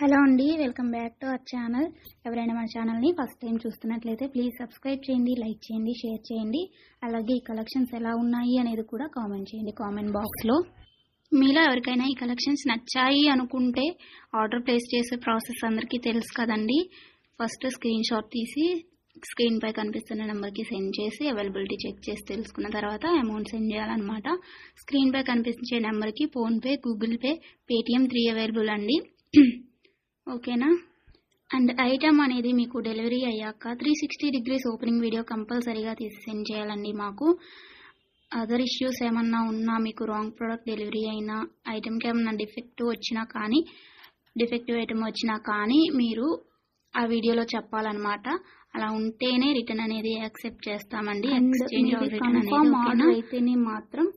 Hello అండి, welcome back to our channel. ఎవరైనా మన ఛానల్ని ఫస్ట్ టైం చూస్తున్నట్లయితే ప్లీజ్ సబ్స్క్రైబ్ చేయండి, లైక్ చేయండి, షేర్ చేయండి. అలాగే ఈ కలెక్షన్స్ ఎలా ఉన్నాయి అనేది కూడా కామెంట్ చేయండి కామెంట్ బాక్స్లో. మీలో ఎవరికైనా ఈ కలెక్షన్స్ నచ్చాయి అనుకుంటే ఆర్డర్ ప్లేస్ చేసే ప్రాసెస్ అందరికీ తెలుసు కదండి. ఫస్ట్ స్క్రీన్ షాట్ తీసి స్క్రీన్ పై కనిపిస్తున్న నెంబర్కి సెండ్ చేసి అవైలబిలిటీ చెక్ చేసి తెలుసుకున్న తర్వాత అమౌంట్ సెండ్ చేయాలన్నమాట. స్క్రీన్ పై కనిపించే నెంబర్కి PhonePe, Google pay, Paytm 3 available అండి. ఓకేనా. అండ్ ఐటమ్ అనేది మీకు డెలివరీ అయ్యాక 360 degrees ఓపెనింగ్ వీడియో కంపల్సరీగా తీసి సెండ్ చేయాలండి. మాకు అదర్ ఇష్యూస్ ఏమన్నా ఉన్నా, మీకు రాంగ్ ప్రోడక్ట్ డెలివరీ అయినా, ఐటమ్కి ఏమన్నా డిఫెక్టివ్ ఐటమ్ వచ్చినా కానీ మీరు ఆ వీడియోలో చెప్పాలన్నమాట. అలా ఉంటేనే రిటర్న్ అనేది యాక్సెప్ట్ చేస్తామండి. ఎక్స్చేంజ్ ఆర్డర్ అయితేనే మాత్రం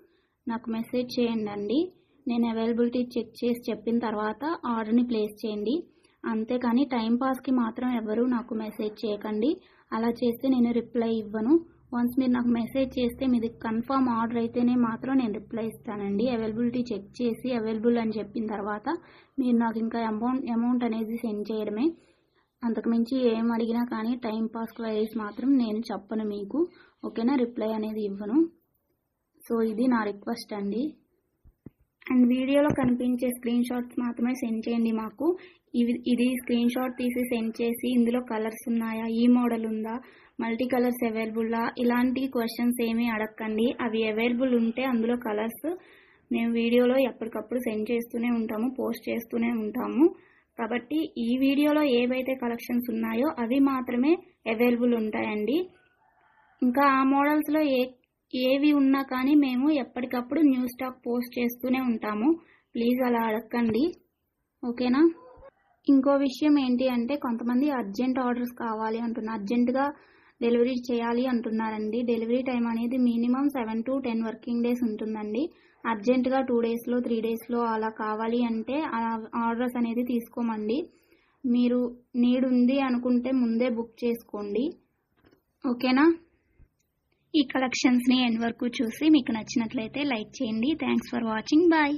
నాకు మెసేజ్ చేయండి. నేను అవైలబిలిటీ చెక్ చేసి చెప్పిన తర్వాత ఆర్డర్ని ప్లేస్ చేయండి. అంతేకాని టైంపాస్కి మాత్రం ఎవరు నాకు మెసేజ్ చేయకండి. అలా చేస్తే నేను రిప్లై ఇవ్వను. వన్స్ మీరు నాకు మెసేజ్ చేస్తే మీది కన్ఫర్మ్ ఆర్డర్ అయితేనే మాత్రం నేను రిప్లై ఇస్తానండి. అవైలబిలిటీ చెక్ చేసి అవైలబుల్ అని చెప్పిన తర్వాత మీరు నాకు ఇంకా అమౌంట్ అనేది సెండ్ చేయడమే. అంతకుమించి ఏం అడిగినా కానీ టైంపాస్ క్వైరీస్ మాత్రం నేను చెప్పను మీకు. ఓకేనా, రిప్లై అనేది ఇవ్వను. సో ఇది నా రిక్వెస్ట్ అండి. అండ్ వీడియోలో కనిపించే స్క్రీన్ షాట్స్ మాత్రమే సెండ్ చేయండి మాకు. ఇది స్క్రీన్ షాట్ తీసి సెండ్ చేసి ఇందులో కలర్స్ ఉన్నాయా, ఈ మోడల్ ఉందా, మల్టీ కలర్స్ అవైలబుల్లా, ఇలాంటి క్వశ్చన్స్ ఏమీ అడగండి. అవి అవైలబుల్ ఉంటే అందులో కలర్స్ మేము వీడియోలో ఎప్పటికప్పుడు సెండ్ చేస్తూనే ఉంటాము, పోస్ట్ చేస్తూనే ఉంటాము. కాబట్టి ఈ వీడియోలో ఏవైతే కలెక్షన్స్ ఉన్నాయో అవి మాత్రమే అవైలబుల్ ఉంటాయండి. ఇంకా ఆ మోడల్స్లో ఏవి ఉన్నా కానీ మేము ఎప్పటికప్పుడు న్యూ స్టాక్ పోస్ట్ చేస్తూనే ఉంటాము. ప్లీజ్ అలా అడగండి. ఓకేనా. ఇంకో విషయం ఏంటి అంటే, కొంతమంది అర్జెంట్ ఆర్డర్స్ కావాలి అంటున్నారు, అర్జెంటుగా డెలివరీ చేయాలి అంటున్నారండి. డెలివరీ టైం అనేది మినిమం 7 to 10 వర్కింగ్ డేస్ ఉంటుందండి. అర్జెంటుగా 2 daysలో 3 daysలో అలా కావాలి అంటే ఆర్డర్స్ అనేది తీసుకోమండి. మీరు నీడ్ ఉంది అనుకుంటే ముందే బుక్ చేసుకోండి. ఓకేనా. ఈ కలెక్షన్స్ని ఎండ్ వరకు చూసి మీకు నచ్చినట్లయితే లైక్ చేయండి. Thanks for watching. బాయ్.